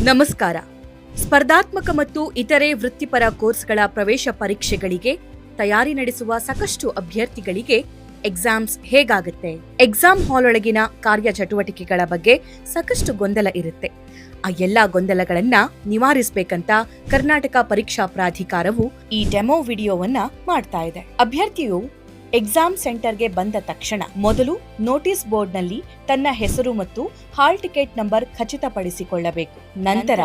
ನಮಸ್ಕಾರ. ಸ್ಪರ್ಧಾತ್ಮಕ ಮತ್ತು ಇತರೆ ವೃತ್ತಿಪರ ಕೋರ್ಸ್ಗಳ ಪ್ರವೇಶ ಪರೀಕ್ಷೆಗಳಿಗೆ ತಯಾರಿ ನಡೆಸುವ ಸಾಕಷ್ಟು ಅಭ್ಯರ್ಥಿಗಳಿಗೆ ಎಕ್ಸಾಮ್ಸ್ ಹೇಗಾಗುತ್ತೆ, ಎಕ್ಸಾಮ್ ಹಾಲ್ ಒಳಗಿನ ಕಾರ್ಯಚಟುವಟಿಕೆಗಳ ಬಗ್ಗೆ ಸಾಕಷ್ಟು ಗೊಂದಲ ಇರುತ್ತೆ. ಆ ಎಲ್ಲಾ ಗೊಂದಲಗಳನ್ನ ನಿವಾರಿಸಬೇಕಂತ ಕರ್ನಾಟಕ ಪರೀಕ್ಷಾ ಪ್ರಾಧಿಕಾರವು ಈ ಡೆಮೋ ವಿಡಿಯೋವನ್ನ ಮಾಡ್ತಾ ಇದೆ. ಅಭ್ಯರ್ಥಿಯು ಎಕ್ಸಾಮ್ ಸೆಂಟರ್ಗೆ ಬಂದ ತಕ್ಷಣ ಮೊದಲು ನೋಟಿಸ್ ಬೋರ್ಡ್ನಲ್ಲಿ ತನ್ನ ಹೆಸರು ಮತ್ತು ಹಾಲ್ ಟಿಕೆಟ್ ನಂಬರ್ ಖಚಿತಪಡಿಸಿಕೊಳ್ಳಬೇಕು. ನಂತರ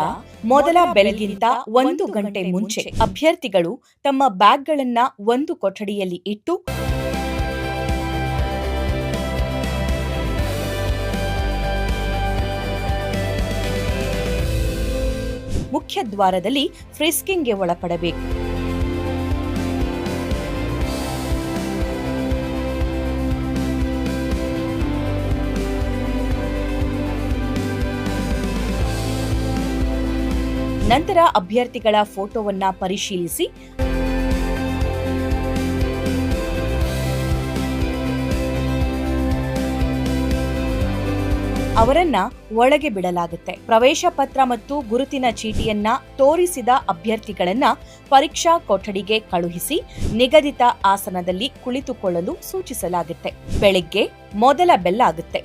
ಮೊದಲ ಬೆಲ್ಗಿಂತ 1 ಗಂಟೆ ಮುಂಚೆ ಅಭ್ಯರ್ಥಿಗಳು ತಮ್ಮ ಬ್ಯಾಗ್ಗಳನ್ನ ಒಂದು ಕೊಠಡಿಯಲ್ಲಿ ಇಟ್ಟು ಮುಖ್ಯ ದ್ವಾರದಲ್ಲಿ ಫ್ರಿಸ್ಕಿಂಗ್ಗೆ ಒಳಪಡಬೇಕು. ನಂತರ ಅಭ್ಯರ್ಥಿಗಳ ಫೋಟೋವನ್ನ ಪರಿಶೀಲಿಸಿ ಅವರನ್ನ ಒಳಗೆ ಬಿಡಲಾಗುತ್ತೆ. ಪ್ರವೇಶ ಪತ್ರ ಮತ್ತು ಗುರುತಿನ ಚೀಟಿಯನ್ನ ತೋರಿಸಿದ ಅಭ್ಯರ್ಥಿಗಳನ್ನ ಪರೀಕ್ಷಾ ಕೊಠಡಿಗೆ ಕಳುಹಿಸಿ ನಿಗದಿತ ಆಸನದಲ್ಲಿ ಕುಳಿತುಕೊಳ್ಳಲು ಸೂಚಿಸಲಾಗುತ್ತೆ. ಬೆಳಿಗ್ಗೆ ಮೊದಲ ಬೆಲ್ ಆಗುತ್ತೆ.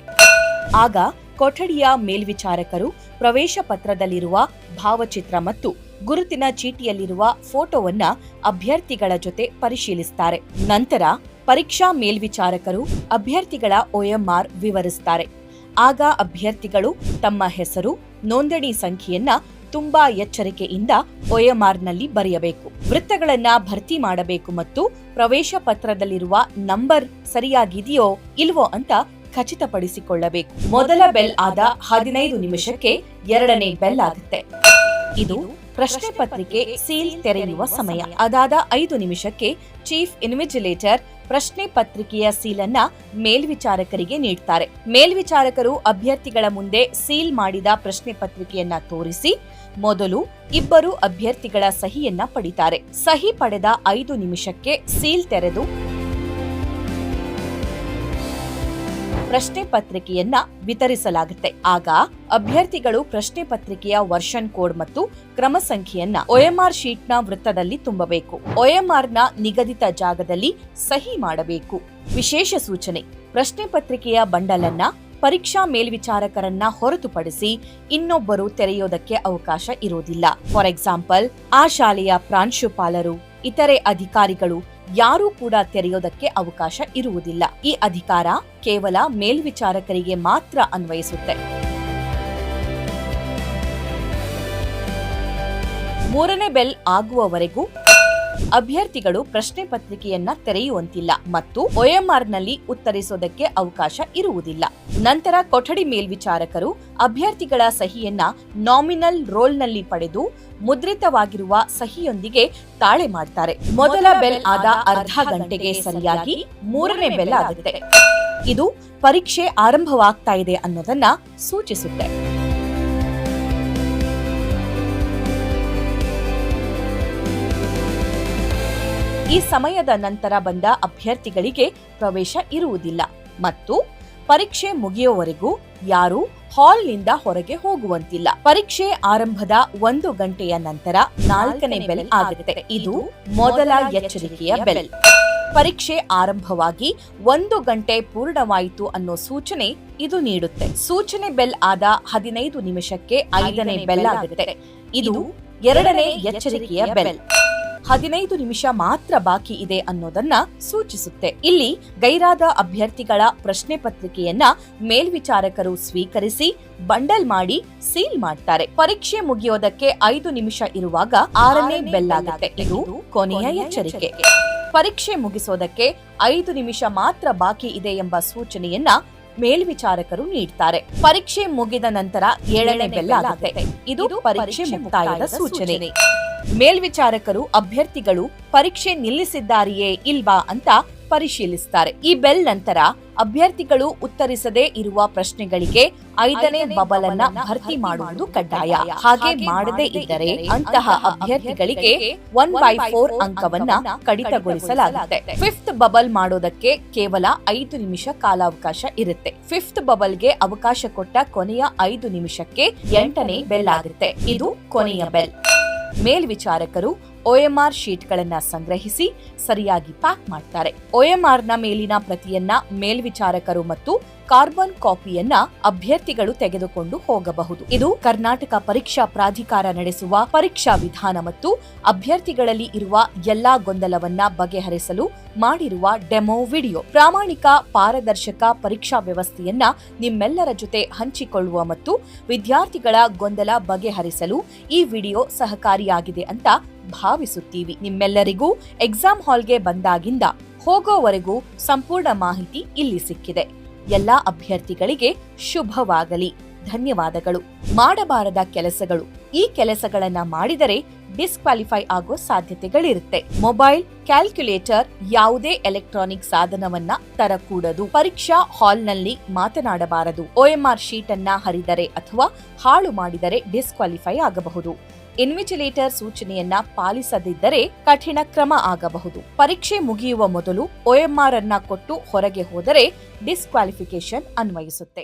ಆಗ ಕೊಠಡಿಯ ಮೇಲ್ವಿಚಾರಕರು ಪ್ರವೇಶ ಪತ್ರದಲ್ಲಿರುವ ಭಾವಚಿತ್ರ ಮತ್ತು ಗುರುತಿನ ಚೀಟಿಯಲ್ಲಿರುವ ಫೋಟೋವನ್ನ ಅಭ್ಯರ್ಥಿಗಳ ಜೊತೆ ಪರಿಶೀಲಿಸುತ್ತಾರೆ. ನಂತರ ಪರೀಕ್ಷಾ ಮೇಲ್ವಿಚಾರಕರು ಅಭ್ಯರ್ಥಿಗಳ OMR ವಿವರಿಸುತ್ತಾರೆ. ಆಗ ಅಭ್ಯರ್ಥಿಗಳು ತಮ್ಮ ಹೆಸರು, ನೋಂದಣಿ ಸಂಖ್ಯೆಯನ್ನ ತುಂಬಾ ಎಚ್ಚರಿಕೆಯಿಂದ OMRನಲ್ಲಿ ಬರೆಯಬೇಕು. ವೃತ್ತಗಳನ್ನ ಭರ್ತಿ ಮಾಡಬೇಕು ಮತ್ತು ಪ್ರವೇಶ ಪತ್ರದಲ್ಲಿರುವ ನಂಬರ್ ಸರಿಯಾಗಿದೆಯೋ ಇಲ್ವೋ ಅಂತ ಖಚಿತಪಡಿಸಿಕೊಳ್ಳಬೇಕು. ಮೊದಲ ಬೆಲ್ ಆದ 15 ನಿಮಿಷಕ್ಕೆ ಎರಡನೇ ಬೆಲ್ ಆಗುತ್ತೆ. ಇದು ಪ್ರಶ್ನೆ ಪತ್ರಿಕೆ ಸೀಲ್ ತೆರೆಯುವ ಸಮಯ. ಅದಾದ 5 ನಿಮಿಷಕ್ಕೆ ಚೀಫ್ ಇನ್ವಿಜಿಲೇಟರ್ ಪ್ರಶ್ನೆ ಪತ್ರಿಕೆಯ ಸೀಲನ್ನ ಮೇಲ್ವಿಚಾರಕರಿಗೆ ನೀಡುತ್ತಾರೆ. ಮೇಲ್ವಿಚಾರಕರು ಅಭ್ಯರ್ಥಿಗಳ ಮುಂದೆ ಸೀಲ್ ಮಾಡಿದ ಪ್ರಶ್ನೆ ಪತ್ರಿಕೆಯನ್ನ ತೋರಿಸಿ ಮೊದಲು ಇಬ್ಬರು ಅಭ್ಯರ್ಥಿಗಳ ಸಹಿಯನ್ನ ಪಡಿತಾರೆ. ಸಹಿ ಪಡೆದ 5 ನಿಮಿಷಕ್ಕೆ ಸೀಲ್ ತೆರೆದು ಪ್ರಶ್ನೆ ಪತ್ರಿಕೆಯನ್ನ ವಿತರಿಸಲಾಗುತ್ತೆ. ಆಗ ಅಭ್ಯರ್ಥಿಗಳು ಪ್ರಶ್ನೆ ಪತ್ರಿಕೆಯ ವರ್ಷನ್ ಕೋಡ್ ಮತ್ತು ಕ್ರಮ ಸಂಖ್ಯೆಯನ್ನ OMR ಶೀಟ್ನ ವೃತ್ತದಲ್ಲಿ ತುಂಬಬೇಕು. OMRನ ನಿಗದಿತ ಜಾಗದಲ್ಲಿ ಸಹಿ ಮಾಡಬೇಕು. ವಿಶೇಷ ಸೂಚನೆ: ಪ್ರಶ್ನೆ ಪತ್ರಿಕೆಯ ಬಂಡಲ್ ಅನ್ನ ಪರೀಕ್ಷಾ ಮೇಲ್ವಿಚಾರಕರನ್ನ ಹೊರತುಪಡಿಸಿ ಇನ್ನೊಬ್ಬರು ತೆರೆಯೋದಕ್ಕೆ ಅವಕಾಶ ಇರೋದಿಲ್ಲ. ಫಾರ್ ಎಕ್ಸಾಂಪಲ್, ಆ ಶಾಲೆಯ ಪ್ರಾಂಶುಪಾಲರು, ಇತರೆ ಅಧಿಕಾರಿಗಳು ಯಾರೂ ಕೂಡ ತೆರೆಯೋದಕ್ಕೆ ಅವಕಾಶ ಇರುವುದಿಲ್ಲ. ಈ ಅಧಿಕಾರ ಕೇವಲ ಮೇಲ್ವಿಚಾರಕರಿಗೆ ಮಾತ್ರ ಅನ್ವಯಿಸುತ್ತೆ. 3ನೇ ಬೆಲ್ ಆಗುವವರೆಗೂ ಅಭ್ಯರ್ಥಿಗಳು ಪ್ರಶ್ನೆ ಪತ್ರಿಕೆಯನ್ನ ತೆರೆಯುವಂತಿಲ್ಲ ಮತ್ತು OMRನಲ್ಲಿ ಉತ್ತರಿಸೋದಕ್ಕೆ ಅವಕಾಶ ಇರುವುದಿಲ್ಲ. ನಂತರ ಕೊಠಡಿ ಮೇಲ್ವಿಚಾರಕರು ಅಭ್ಯರ್ಥಿಗಳ ಸಹಿಯನ್ನ ನಾಮಿನಲ್ ರೋಲ್ನಲ್ಲಿ ಪಡೆದು ಮುದ್ರಿತವಾಗಿರುವ ಸಹಿಯೊಂದಿಗೆ ತಾಳೆ ಮಾಡ್ತಾರೆ. ಮೊದಲ ಬೆಲ್ ಆದ ಅರ್ಧ ಗಂಟೆಗೆ ಸರಿಯಾಗಿ 3ನೇ ಬೆಲ್ ಆಗುತ್ತೆ. ಇದು ಪರೀಕ್ಷೆ ಆರಂಭವಾಗ್ತಾ ಇದೆ ಅನ್ನೋದನ್ನ ಸೂಚಿಸುತ್ತೆ. ಈ ಸಮಯದ ನಂತರ ಬಂದ ಅಭ್ಯರ್ಥಿಗಳಿಗೆ ಪ್ರವೇಶ ಇರುವುದಿಲ್ಲ ಮತ್ತು ಪರೀಕ್ಷೆ ಮುಗಿಯುವವರೆಗೂ ಯಾರೂ ಹಾಲ್ನಿಂದ ಹೊರಗೆ ಹೋಗುವಂತಿಲ್ಲ. ಪರೀಕ್ಷೆ ಆರಂಭದ 1 ಗಂಟೆಯ ನಂತರ 4ನೇ ಬೆಲ್ ಆಗುತ್ತೆ. ಇದು ಮೊದಲ ಎಚ್ಚರಿಕೆಯ ಬೆಲ್. ಪರೀಕ್ಷೆ ಆರಂಭವಾಗಿ 1 ಗಂಟೆ ಪೂರ್ಣವಾಯಿತು ಅನ್ನೋ ಸೂಚನೆ ಇದು ನೀಡುತ್ತೆ. ಸೂಚನೆ ಬೆಲ್ ಆದ 15 ನಿಮಿಷಕ್ಕೆ 5ನೇ ಬೆಲ್ ಆಗುತ್ತೆ. ಇದು ಎರಡನೇ ಎಚ್ಚರಿಕೆಯ ಬೆಲ್. 15 ನಿಮಿಷ ಮಾತ್ರ ಬಾಕಿ ಇದೆ ಅನ್ನೋದನ್ನ ಸೂಚಿಸುತ್ತೆ. ಇಲ್ಲಿ ಗೈರಾದ ಅಭ್ಯರ್ಥಿಗಳ ಪ್ರಶ್ನೆ ಪತ್ರಿಕೆಯನ್ನ ಮೇಲ್ವಿಚಾರಕರು ಸ್ವೀಕರಿಸಿ ಬಂಡಲ್ ಮಾಡಿ ಸೀಲ್ ಮಾಡ್ತಾರೆ. ಪರೀಕ್ಷೆ ಮುಗಿಯೋದಕ್ಕೆ 5 ನಿಮಿಷ ಇರುವಾಗ 6ನೇ ಬೆಲ್ ಆಗುತ್ತೆ. ಇದು ಕೊನೆಯ ಎಚ್ಚರಿಕೆ. ಪರೀಕ್ಷೆ ಮುಗಿಸೋದಕ್ಕೆ 5 ನಿಮಿಷ ಮಾತ್ರ ಬಾಕಿ ಇದೆ ಎಂಬ ಸೂಚನೆಯನ್ನ ಮೇಲ್ವಿಚಾರಕರು ನೀಡ್ತಾರೆ. ಪರೀಕ್ಷೆ ಮುಗಿದ ನಂತರ 7ನೇ ಬೆಲ್ ಆಗುತ್ತೆ. ಇದು ಪರೀಕ್ಷೆ ಮುಕ್ತಾಯದ ಸೂಚನೆ. ಮೇಲ್ವಿಚಾರಕರು ಅಭ್ಯರ್ಥಿಗಳು ಪರೀಕ್ಷೆ ನಿಲ್ಲಿಸಿದ್ದಾರೆಯೇ ಇಲ್ವಾ ಅಂತ ಪರಿಶೀಲಿಸುತ್ತಾರೆ. ಈ ಬೆಲ್ ನಂತರ ಅಭ್ಯರ್ಥಿಗಳು ಉತ್ತರಿಸದೇ ಇರುವ ಪ್ರಶ್ನೆಗಳಿಗೆ 5ನೇ ಬಬಲ್ ಅನ್ನ ಭರ್ತಿ ಮಾಡುವುದು ಕಡ್ಡಾಯ. ಹಾಗೆ ಮಾಡದೇ ಇದ್ದರೆ ಅಂತಹ ಅಭ್ಯರ್ಥಿಗಳಿಗೆ 1/4 ಅಂಕವನ್ನ ಕಡಿತಗೊಳಿಸಲಾಗುತ್ತೆ. 5th ಬಬಲ್ ಮಾಡೋದಕ್ಕೆ ಕೇವಲ 5 ನಿಮಿಷ ಕಾಲಾವಕಾಶ ಇರುತ್ತೆ. 5th ಬಬಲ್ಗೆ ಅವಕಾಶ ಕೊಟ್ಟ ಕೊನೆಯ 5 ನಿಮಿಷಕ್ಕೆ 8ನೇ ಬೆಲ್ ಆಗುತ್ತೆ. ಇದು ಕೊನೆಯ ಬೆಲ್. ಮೇಲ್ವಿಚಾರಕರು OMR ಶೀಟ್ಗಳನ್ನ ಸಂಗ್ರಹಿಸಿ ಸರಿಯಾಗಿ ಪ್ಯಾಕ್ ಮಾಡ್ತಾರೆ. OMR ನ ಮೇಲಿನ ಪ್ರತಿಯನ್ನ ಮೇಲ್ವಿಚಾರಕರು ಮತ್ತು ಕಾರ್ಬನ್ ಕಾಪಿಯನ್ನ ಅಭ್ಯರ್ಥಿಗಳು ತೆಗೆದುಕೊಂಡು ಹೋಗಬಹುದು. ಇದು ಕರ್ನಾಟಕ ಪರೀಕ್ಷಾ ಪ್ರಾಧಿಕಾರ ನಡೆಸುವ ಪರೀಕ್ಷಾ ವಿಧಾನ ಮತ್ತು ಅಭ್ಯರ್ಥಿಗಳಲ್ಲಿ ಇರುವ ಎಲ್ಲಾ ಗೊಂದಲವನ್ನ ಬಗೆಹರಿಸಲು ಮಾಡಿರುವ ಡೆಮೋ ವಿಡಿಯೋ. ಪ್ರಾಮಾಣಿಕ ಪಾರದರ್ಶಕ ಪರೀಕ್ಷಾ ವ್ಯವಸ್ಥೆಯನ್ನ ನಿಮ್ಮೆಲ್ಲರ ಜೊತೆ ಹಂಚಿಕೊಳ್ಳುವ ಮತ್ತು ವಿದ್ಯಾರ್ಥಿಗಳ ಗೊಂದಲ ಬಗೆಹರಿಸಲು ಈ ವಿಡಿಯೋ ಸಹಕಾರಿಯಾಗಿದೆ ಅಂತ ಭಾವಿಸುತ್ತೀವಿ. ನಿಮ್ಮೆಲ್ಲರಿಗೂ ಎಕ್ಸಾಮ್ ಹಾಲ್ಗೆ ಬಂದಾಗಿಂದ ಹೋಗೋವರೆಗೂ ಸಂಪೂರ್ಣ ಮಾಹಿತಿ ಇಲ್ಲಿ ಸಿಕ್ಕಿದೆ. ಎಲ್ಲಾ ಅಭ್ಯರ್ಥಿಗಳಿಗೆ ಶುಭವಾಗಲಿ. ಧನ್ಯವಾದಗಳು. ಮಾಡಬಾರದ ಕೆಲಸಗಳು. ಈ ಕೆಲಸಗಳನ್ನ ಮಾಡಿದರೆ ಡಿಸ್ಕ್ವಾಲಿಫೈ ಆಗೋ ಸಾಧ್ಯತೆಗಳಿರುತ್ತೆ. ಮೊಬೈಲ್, ಕ್ಯಾಲ್ಕುಲೇಟರ್, ಯಾವುದೇ ಎಲೆಕ್ಟ್ರಾನಿಕ್ ಸಾಧನವನ್ನ ತರಕೂಡದು. ಪರೀಕ್ಷಾ ಹಾಲ್ನಲ್ಲಿ ಮಾತನಾಡಬಾರದು. OMR ಶೀಟ್ ಅನ್ನ ಹರಿದರೆ ಅಥವಾ ಹಾಳು ಮಾಡಿದರೆ ಡಿಸ್ಕ್ವಾಲಿಫೈ ಆಗಬಹುದು. ಇನ್ವಿಜಿಲೇಟರ್ ಸೂಚನೆಯನ್ನ ಪಾಲಿಸದಿದ್ದರೆ ಕಠಿಣ ಕ್ರಮ ಆಗಬಹುದು. ಪರೀಕ್ಷೆ ಮುಗಿಯುವ ಮೊದಲು OMR ಅನ್ನ ಕೊಟ್ಟು ಹೊರಗೆ ಹೋದರೆ ಡಿಸ್ಕ್ವಾಲಿಫಿಕೇಶನ್ ಅನ್ವಯಿಸುತ್ತೆ.